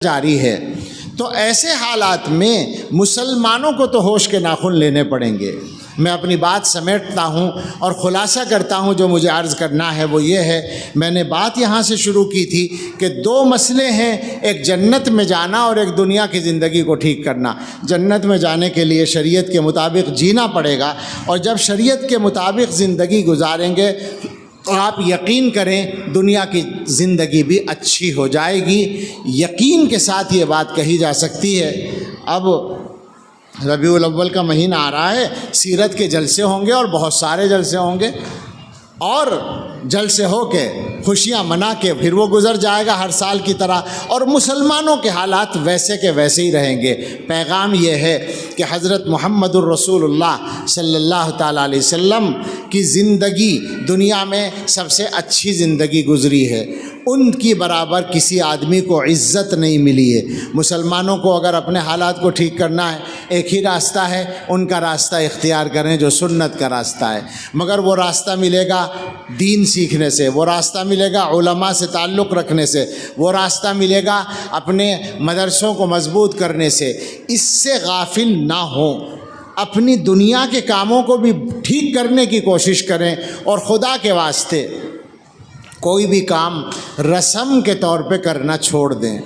جاری ہے۔ تو ایسے حالات میں مسلمانوں کو تو ہوش کے ناخن لینے پڑیں گے۔ میں اپنی بات سمیٹتا ہوں اور خلاصہ کرتا ہوں، جو مجھے عرض کرنا ہے وہ یہ ہے، میں نے بات یہاں سے شروع کی تھی کہ دو مسئلے ہیں، ایک جنت میں جانا اور ایک دنیا کی زندگی کو ٹھیک کرنا۔ جنت میں جانے کے لیے شریعت کے مطابق جینا پڑے گا، اور جب شریعت کے مطابق زندگی گزاریں گے تو آپ یقین کریں دنیا کی زندگی بھی اچھی ہو جائے گی۔ یقین کے ساتھ یہ بات کہی جا سکتی ہے۔ اب ربیع الاول کا مہینہ آ رہا ہے، سیرت کے جلسے ہوں گے اور بہت سارے جلسے ہوں گے، اور جلسے ہو کے خوشیاں منا کے پھر وہ گزر جائے گا ہر سال کی طرح، اور مسلمانوں کے حالات ویسے کے ویسے ہی رہیں گے۔ پیغام یہ ہے کہ حضرت محمد الرسول اللہ صلی اللہ تعالیٰ علیہ وسلم کی زندگی دنیا میں سب سے اچھی زندگی گزری ہے، ان کی برابر کسی آدمی کو عزت نہیں ملی ہے۔ مسلمانوں کو اگر اپنے حالات کو ٹھیک کرنا ہے، ایک ہی راستہ ہے، ان کا راستہ اختیار کریں جو سنت کا راستہ ہے، مگر وہ راستہ ملے گا دین سیکھنے سے، وہ راستہ ملے گا علماء سے تعلق رکھنے سے، وہ راستہ ملے گا اپنے مدرسوں کو مضبوط کرنے سے۔ اس سے غافل نہ ہوں، اپنی دنیا کے کاموں کو بھی ٹھیک کرنے کی کوشش کریں، اور خدا کے واسطے کوئی بھی کام رسم کے طور پہ کرنا چھوڑ دیں۔